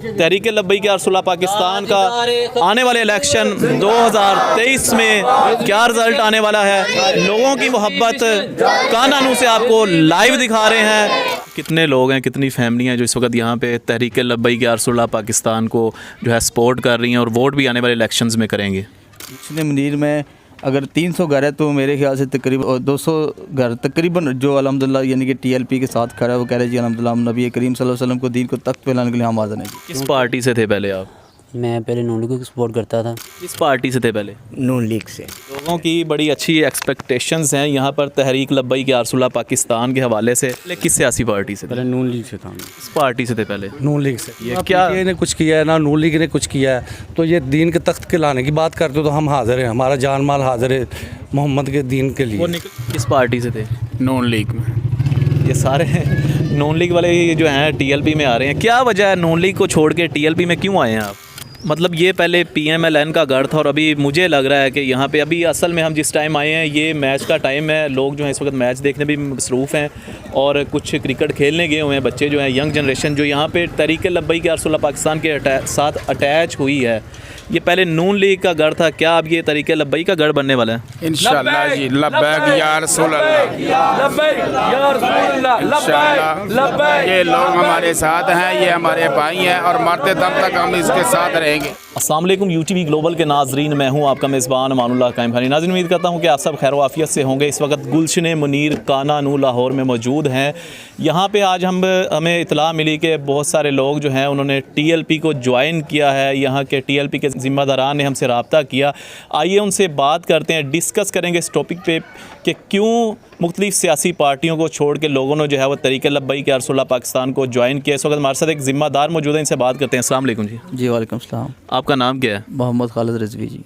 तहरीक लब्बैक या रसूलुल्लाह पाकिस्तान का आने वाले इलेक्शन 2023 में क्या रिज़ल्ट आने वाला है, लोगों की मोहब्बत कानानू से आपको लाइव दिखा रहे हैं। कितने लोग हैं, कितनी फैमिली हैं जो इस वक्त यहाँ पे तहरीक लब्बैक या रसूलुल्लाह पाकिस्तान को जो है सपोर्ट कर रही हैं और वोट भी आने वाले इलेक्शंस में करेंगे। पिछले मुनीर में अगर 300 घर है तो मेरे ख्याल से तकरीबन 200 घर तकरीबन जो अल्हम्दुलिल्लाह यानी कि टीएलपी के साथ खड़ा है, वो कह रहे हैं जी अल्हम्दुलिल्लाह हम नबी करीम सल्लल्लाहु अलैहि वसल्लम को दीन को तख्त पे लाने के लिए हम हाज़िर हैं। किस पार्टी से थे पहले आप? मैं पहले नून लीग को सपोर्ट करता था। किस पार्टी से थे पहले? नून लीग से। लोगों की बड़ी अच्छी एक्सपेक्टेशंस हैं यहाँ पर तहरीक लब्बैक या रसूलुल्लाह पाकिस्तान के हवाले से। किस सियासी पार्टी से? पहले नून लीग से था। किस पार्टी से थे पहले? नून लीग से। ये क्या ने कुछ किया है ना नून लीग ने कुछ किया है, तो ये दीन के तख्त के लाने की बात करते हो तो हम हाजिर हैं, हमारा जान माल हाजिर है मोहम्मद के दीन के लिए। किस पार्टी से थे? नून लीग में। ये सारे नून लीग वाले जो हैं टीएलपी में आ रहे हैं। क्या वजह है नून लीग को छोड़ के टीएलपी में क्यों आए हैं आप? मतलब ये पहले पीएमएलएन का गढ़ था और अभी मुझे लग रहा है कि यहाँ पे अभी असल में हम जिस टाइम आए हैं ये मैच का टाइम है। लोग जो हैं इस वक्त मैच देखने भी मसरूफ़ हैं और कुछ क्रिकेट खेलने गए हुए हैं बच्चे जो हैं, यंग जनरेशन जो यहाँ पे तहरीक लब्बैक या रसूलुल्लाह पाकिस्तान के साथ अटैच हुई है। ये पहले नून लीग का गढ़ था, क्या अब ये तहरीक लब्बैक का गढ़ बनने वाला है? इंशाल्लाह जी। लब्बैक या रसूलल्लाह, इंशाल्लाह ये लोग हमारे साथ हैं, ये हमारे भाई हैं और मरते दम तक हम इसके साथ रहेंगे। अस्सलाम वालेकुम यूटीवी ग्लोबल के नाजरीन, मैं हूं आपका मेज़बान अमानुल्लाह कायम खानी। नाज़रीन उम्मीद करता हूं कि आप सब खैर वाफियत से होंगे। इस वक्त गुलशन मुनीर कानानू लाहौर में मौजूद हैं। यहाँ पे आज हमें इतला मिली कि बहुत सारे लोग जो हैं उन्होंने टीएलपी को ज्वाइन किया है। यहाँ के टीएलपी के ज़िम्मेदारान ने हमसे रब्ता किया। आइए उनसे बात करते हैं, डिस्कस करेंगे इस टॉपिक पे कि क्यों मुख्तलिफ़ सियासी पार्टियों को छोड़ के लोगों ने जो है वो तहरीक लब्बैक या रसूलुल्लाह पाकिस्तान को ज्वाइन किया। इस वक्त हमारे साथ एक ज़िम्मेदार मौजूद है, इनसे बात करते हैं। अस्सलाम वालेकुम जी। जी वालेकुम सलाम। आपका नाम क्या है? मोहम्मद खालिद रिजवी जी।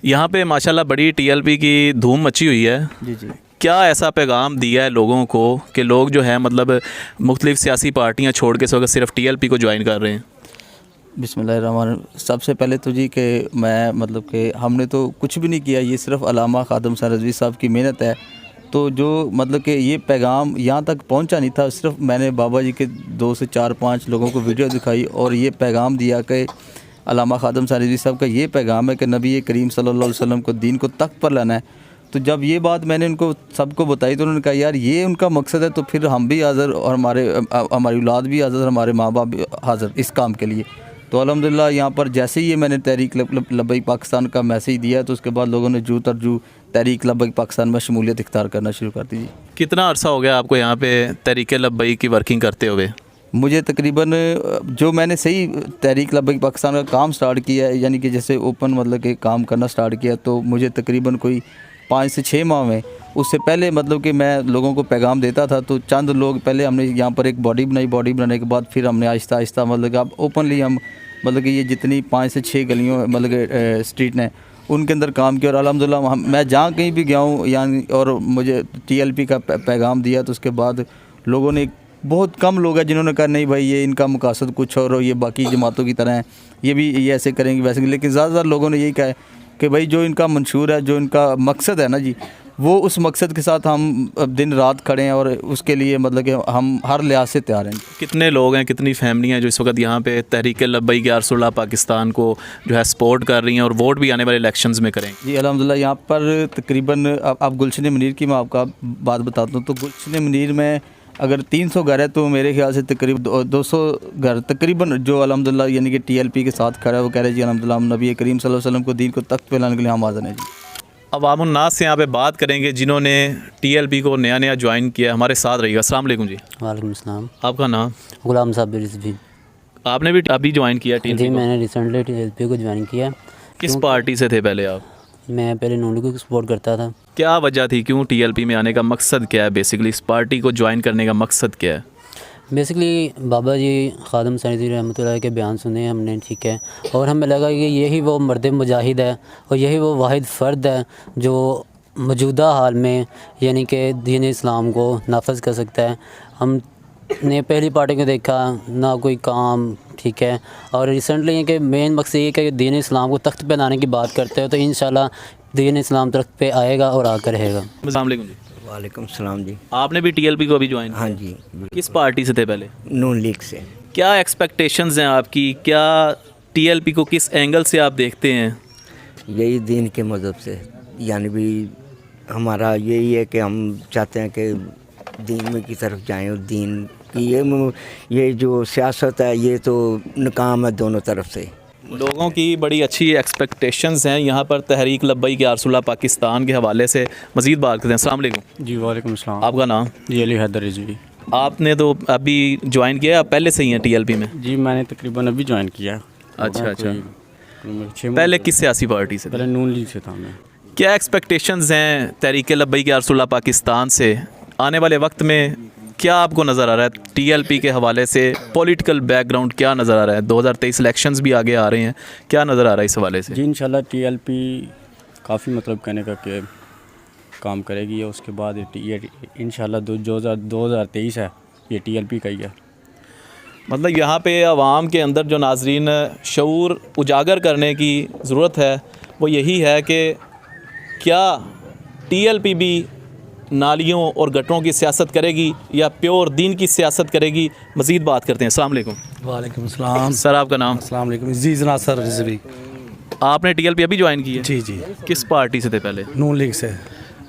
यहाँ पे माशाल्लाह बड़ी टीएलपी की धूम मची हुई है। जी जी। क्या ऐसा पैगाम दिया है लोगों को कि लोग जो है मतलब मुख्तलिफ़ सियासी पार्टियाँ छोड़ के इस वक्त सिर्फ टीएलपी को ज्वाइन कर रहे हैं? बिस्मिल्लाहिर्रहमान। सबसे पहले तो जी कि मैं मतलब कि हमने तो कुछ भी नहीं किया, ये सिर्फ अल्लामा खादम हुसैन रिजवी साहब की मेहनत है। तो जो मतलब कि ये पैगाम यहाँ तक पहुँचा नहीं था, सिर्फ मैंने बाबा जी के 2 से 4-5 लोगों को वीडियो दिखाई और ये पैगाम दिया कि अल्लामा खादम हुसैन रिजवी साहब का ये पैगाम है कि नबी करीम सल्लल्लाहु अलैहि वसल्लम को दीन को तख्त पर लाना है। तो जब ये बात मैंने उनको सबको बताई तो उन्होंने कहा यार ये उनका मकसद है, तो फिर हम भी हाज़िर और हमारी औलाद भी हाज़िर, हमारे माँ बाप भी हाज़िर इस काम के लिए। तो अल्हम्दुलिल्लाह यहाँ पर जैसे ही ये मैंने तहरीक लब्बैक पाकिस्तान का मैसेज दिया तो उसके बाद लोगों ने जू तर जू तहरीक लब्बैक पाकिस्तान में शमूलियत इख्तियार करना शुरू कर दी। कितना अरसा हो गया आपको यहाँ पे तहरीक लब्बैक की वर्किंग करते हुए? मुझे तकरीबन जो मैंने सही तहरीक लब्बैक पाकिस्तान का काम स्टार्ट किया है, यानी कि जैसे ओपन मतलब कि काम करना स्टार्ट किया, तो मुझे तकरीबन कोई 5 से 6 माह में, उससे पहले मतलब कि मैं लोगों को पैगाम देता था तो चंद लोग पहले हमने यहाँ पर एक बॉडी बनाई, बॉडी बनाने के बाद फिर हमने आहिस्ता आहिस्ता मतलब कि अब ओपनली हम मतलब कि ये जितनी 5 से 6 गलियों मतलब कि स्ट्रीट हैं उनके अंदर काम किया और अल्हम्दुलिल्लाह मैं जहाँ कहीं भी गया हूँ यानी और मुझे टीएलपी का पैगाम दिया तो उसके बाद लोगों ने, बहुत कम लोग हैं जिन्होंने कहा नहीं भाई ये इनका मकसद कुछ और ये बाकी जमातों की तरह हैं, ये ऐसे करेंगे वैसे, लेकिन ज़्यादातर लोगों ने यही कहा है कि भाई जो इनका मंशूर है, जो इनका मकसद है ना जी, वो उस मकसद के साथ हम दिन रात खड़े हैं और उसके लिए मतलब कि हम हर लिहाज से तैयार हैं। कितने लोग हैं, कितनी फैमिली हैं जो इस वक्त यहाँ पे तहरीक लब्बैक या रसूलुल्लाह पाकिस्तान को जो है सपोर्ट कर रही हैं और वोट भी आने वाले इलेक्शंस में करेंगे? जी अल्हम्दुलिल्लाह यहाँ पर तकरीबन अब गुलशन मुनीर की मैं आपको बात बताता हूँ। तो गुलशन मुनीर में अगर 300 घर है तो मेरे ख्याल से तकरीबन 200 घर तकरीबन जो अल्हम्दुलिल्लाह यानी कि टीएलपी के साथ खड़ा है, वो कह रहे हैं जी अल्हम्दुलिल्लाह हम नबी करीम सल्लल्लाहु अलैहि वसल्लम को दीन को तख्त पे लाने के लिए हम हाज़िर हैं जी। अवामुन नास से यहाँ पे बात करेंगे जिन्होंने टीएलपी को नया नया ज्वाइन किया। हमारे साथ रहिएगा। अस्सलाम वालेकुम जी। वालेकुम अस्सलाम। आपका नाम? गुलाम साहब रिजवी। आपने भी अभी ज्वाइन किया टीएलपी? जी मैंने रिसेंटली टीएलपी को ज्वाइन किया। किस पार्टी से थे पहले आप? मैं पहले नून लीग को सपोर्ट करता था। क्या वजह थी, क्यों टीएलपी में आने का मकसद क्या है? बेसिकली इस पार्टी को ज्वाइन करने का मकसद क्या है? बेसिकली बाबा जी खादम हुसैन रिजवी रहमतुल्लाह के बयान सुने हमने, ठीक है, और हमें लगा कि यही वो मर्द मुजाहिद है और यही वो वाहिद फ़र्द है जो मौजूदा हाल में यानी कि दीन इस्लाम को नाफज कर सकता है। हमने पहली पार्टी को देखा ना कोई काम, ठीक है, और रिसेंटली ये कि मेन मकसद ये कि दीन इस्लाम को तख्त पे लाने की बात करते हो तो इंशाल्लाह दीन इस्लाम तख्त पे आएगा और आकर रहेगा। अस्सलाम वालेकुम जी। वालेकुम सलाम जी। आपने भी टीएलपी को अभी ज्वाइन? हाँ जी। किस पार्टी से थे पहले? नून लीग से। क्या एक्सपेक्टेशंस हैं आपकी, क्या टीएलपी को किस एंगल से आप देखते हैं? यही दीन के मज़हब से, यानी भी हमारा यही है कि हम चाहते हैं कि दीन में की तरफ जाएं, और दीन की ये जो सियासत है ये तो नाकाम है दोनों तरफ से। लोगों की बड़ी अच्छी एक्सपेक्टेशंस हैं यहाँ पर तहरीक लब्बैक या रसूलुल्लाह पाकिस्तान के हवाले से मज़ीद बात करते हैं। अस्सलाम वालेकुम। जी वालेकुम अस्सलाम। आपका नाम? जी अली हैदर रिजवी। आपने तो अभी ज्वाइन किया है, पहले से ही हैं टीएलपी में? जी मैंने तकरीबन अभी ज्वाइन किया। अच्छा। पहले किस सियासी पार्टी से? पहले नून लीग से था मैं। क्या एक्सपेक्टेशंस हैं तहरीक लब्बैक या रसूलुल्लाह पाकिस्तान से आने वाले वक्त में? क्या आपको नज़र आ रहा है टीएलपी के हवाले से? पॉलिटिकल बैकग्राउंड क्या नज़र आ रहा है? 2023 इलेक्शंस भी आगे आ रहे हैं, क्या नज़र आ रहा है इस हवाले से? जी इंशाल्लाह टीएलपी काफ़ी मतलब कहने का कि काम करेगी, और उसके बाद ये इंशाल्लाह 2023 है ये टीएलपी का ही है। मतलब यहाँ पे आवाम के अंदर जो नाजरीन शऊर उजागर करने की ज़रूरत है वो यही है कि क्या टीएलपी भी नालियों और गटरों की सियासत करेगी या प्योर दीन की सियासत करेगी? मज़ीद बात करते हैं। अस्सलाम वालेकुम। वालेकुम सलाम। सर आपका नाम? अस्सलाम वालेकुम। अजीज़ नासर रिजवी। आपने टीएलपी अभी ज्वाइन की है? जी जी। किस पार्टी से थे पहले? नून लीग से।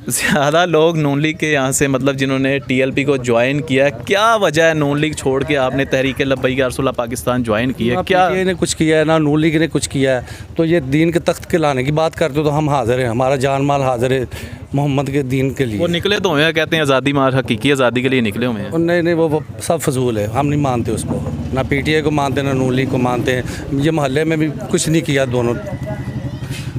ज़्यादा लोग नून लीग के यहाँ से मतलब जिन्होंने टीएलपी को ज्वाइन किया, क्या वजह है नून लीग छोड़ के आपने तहरीक लब्बैक या रसूलुल्लाह पाकिस्तान ज्वाइन की है? ना क्या PTI ने कुछ किया है ना नून लीग ने कुछ किया है, तो ये दीन के तख्त के लाने की बात करते हो तो हम हाजिर हैं, हमारा जान माल हाजिर है मोहम्मद के दीन के लिए। वो निकले तो हुए हैं, कहते हैं आज़ादी मार हकीकी आज़ादी के लिए निकले हुए हैं। नहीं वो सब फजूल है, हम नहीं मानते उसको, ना PTI को मानते ना नून लीग को मानते हैं। ये मोहल्ले में भी कुछ नहीं किया दोनों,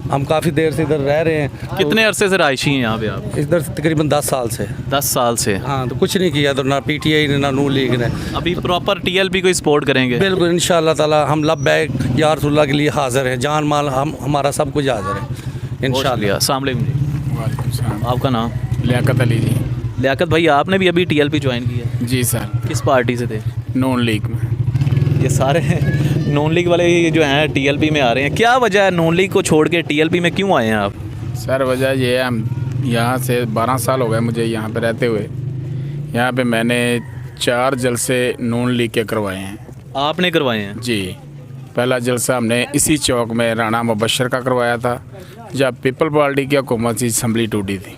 हम काफ़ी देर से इधर रह रहे हैं। कितने अरसे से रहायशी हैं यहाँ पे आप? इधर तकरीबन 10 साल से। 10 साल से? हाँ, तो कुछ नहीं किया, तो ना PTI ने ना नून लीग ने। अभी प्रॉपर टीएलपी को सपोर्ट करेंगे? बिल्कुल इंशाअल्लाह ताला हम लब्बैक या रसूलुल्लाह के लिए हाजिर हैं, जान माल हमारा सब कुछ हाजिर है इंशाअल्लाह। अस्सलाम वालेकुम जी। वालेकुम सलाम। आपका नाम? लियाकत अली जी। लियाकत भाई, आपने भी अभी टीएलपी ज्वाइन किया है? जी सर। किस पार्टी से थे? नून लीग में। ये सारे नून लीग वाले जो हैं टीएलपी में आ रहे हैं, क्या वजह है नून लीग को छोड़ के टीएलपी में क्यों आए हैं आप? सर वजह ये है, हम यहाँ से 12 साल हो गए मुझे यहाँ पे रहते हुए। यहाँ पे मैंने 4 जलसे नून लीग के करवाए हैं। आपने करवाए हैं? जी। पहला जलसा हमने इसी चौक में राणा मुबशर का करवाया था जब पीपल पार्टी की हुकूमत की असम्बली टूटी थी,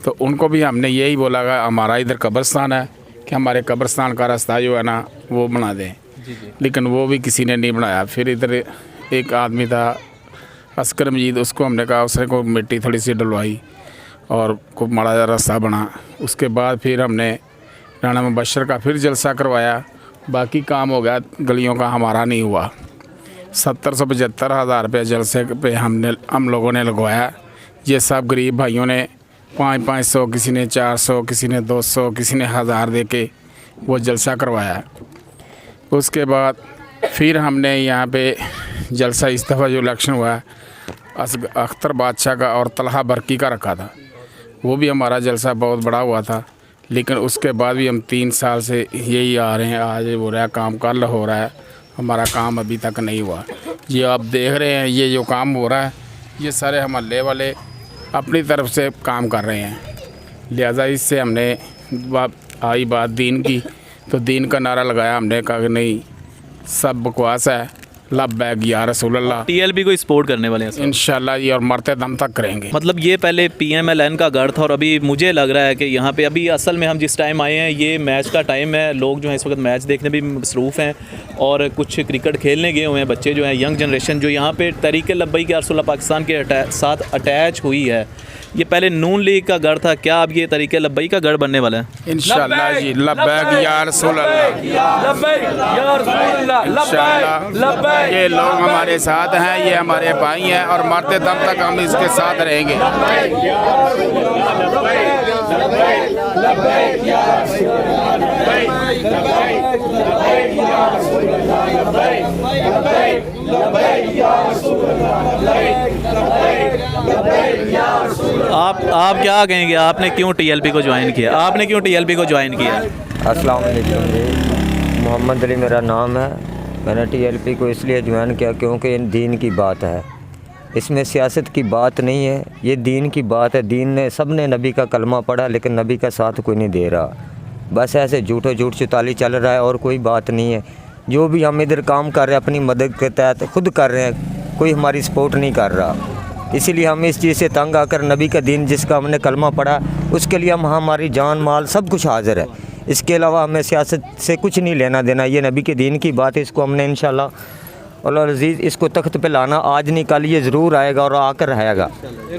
तो उनको भी हमने यही बोला कि हमारा इधर कब्रिस्तान है कि हमारे कब्रिस्तान का रास्ता जो है ना वो बना दें, लेकिन वो भी किसी ने नहीं बनाया। फिर इधर एक आदमी था अस्कर मजीद, उसको हमने कहा, उसने को मिट्टी थोड़ी सी डलवाई और खूब माड़ा सा रास्ता बना। उसके बाद फिर हमने राणा मुबशर का फिर जलसा करवाया, बाकी काम हो गया, गलियों का हमारा नहीं हुआ। 70-75 हज़ार रुपये जलसे पे हम लोगों ने लगवाया। ये सब गरीब भाइयों ने 500, किसी ने 400, किसी ने 200, किसी ने 1000 दे के वो जलसा करवाया। उसके बाद फिर हमने यहाँ पे जलसा इस दफ़ा जो इलेक्शन हुआ अख्तर बादशाह का और तलहा बरकी का रखा था, वो भी हमारा जलसा बहुत बड़ा हुआ था। लेकिन उसके बाद भी हम 3 साल से यही आ रहे हैं, आज हो रहा है काम, कल हो रहा है, हमारा काम अभी तक नहीं हुआ। ये आप देख रहे हैं, ये जो काम हो रहा है ये सारे मोहल्ले वाले अपनी तरफ से काम कर रहे हैं। लिहाजा इससे हमने आई बात दीन की, तो दीन का नारा लगाया हमने, कहा कि नहीं सब बकवास है, लब्बैक या रसूलुल्लाह। टीएलपी को सपोर्ट करने वाले हैं इंशाल्लाह ये और मरते दम तक करेंगे। मतलब ये पहले पीएमएलएन का गढ़ था और अभी मुझे लग रहा है कि यहाँ पे अभी असल में हम जिस टाइम आए हैं ये मैच का टाइम है, लोग जो हैं इस वक्त मैच देखने भी मसरूफ़ हैं और कुछ क्रिकेट खेलने गए हुए हैं बच्चे जो हैं, यंग जनरेशन जो यहाँ पे तहरीक लब्बैक या रसूलुल्लाह पाकिस्तान के साथ अटैच हुई है। ये पहले नून लीग का गढ़ था, क्या अब ये तहरीक लब्बैक का गढ़ बनने वाला है? इंशाल्लाह जी, लब्बैक या रसूलुल्लाह, इंशाल्लाह ये लोग हमारे साथ हैं, ये हमारे भाई हैं और मरते दम तक हम इसके साथ रहेंगे। आप क्या कहेंगे, आपने क्यों टीएलपी को ज्वाइन किया? आपने क्यों टीएलपी को ज्वाइन किया? अस्सलाम वालेकुम जी, मोहम्मद अली मेरा नाम है। मैंने टीएलपी को इसलिए ज्वाइन किया क्योंकि इन दीन की बात है, इसमें सियासत की बात नहीं है, ये दीन की बात है। दीन ने सब ने नबी का कलमा पढ़ा लेकिन नबी का साथ कोई नहीं दे रहा, बस ऐसे झूठ चुताली चल रहा है और कोई बात नहीं है। जो भी हम इधर काम कर रहे हैं अपनी मदद के तहत खुद कर रहे हैं, कोई हमारी सपोर्ट नहीं कर रहा। इसीलिए हम इस चीज़ से तंग आकर नबी का दीन जिसका हमने कलमा पढ़ा उसके लिए हम हमारी जान माल सब कुछ हाजिर है। इसके अलावा हमें सियासत से कुछ नहीं लेना देना। ये नबी के दीन की बात है, इसको हमने इंशाल्लाह अल्लाह अज़ीज़ इसको तख्त पे लाना आज नहीं कल ये ज़रूर आएगा और आकर रहेगा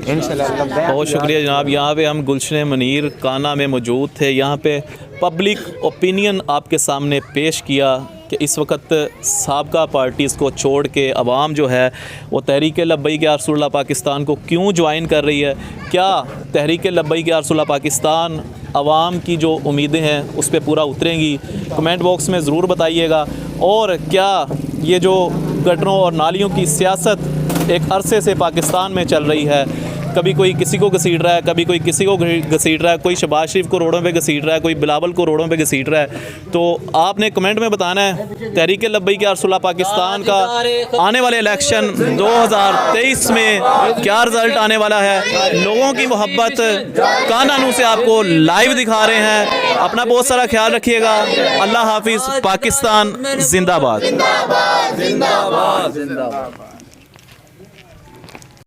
इंशाल्लाह। बहुत शुक्रिया जनाब। यहाँ पे हम गुलशन मुनीर काना में मौजूद थे। यहाँ पे पब्लिक ओपिनियन आपके सामने पेश किया कि इस वक्त साबका पार्टीज़ को छोड़ के अवाम जो है वो तहरीक लब्बैक या रसूलुल्लाह पाकिस्तान को क्यों ज्वाइन कर रही है। क्या तहरीक लब्बैक या रसूलुल्लाह पाकिस्तान अवाम की जो उम्मीदें हैं उस पर पूरा उतरेंगी? कमेंट बॉक्स में ज़रूर बताइएगा। और क्या ये जो गटरों और नालियों की सियासत एक अरसे से पाकिस्तान में चल रही है, कभी कोई किसी को घसीट रहा है, कभी कोई किसी को घसीट रहा है, कोई शहबाज शरीफ को रोडों पे घसीट रहा है, कोई बिलावल को रोडों पे घसीट रहा है, तो आपने कमेंट में बताना है तहरीक लब्बैक या रसूलुल्लाह पाकिस्तान का आने वाले इलेक्शन 2023 में क्या रिज़ल्ट आने वाला है। लोगों की मोहब्बत कानानू से आपको लाइव दिखा रहे हैं। अपना बहुत सारा ख्याल रखिएगा। अल्लाह हाफिज़। पाकिस्तान जिंदाबाद।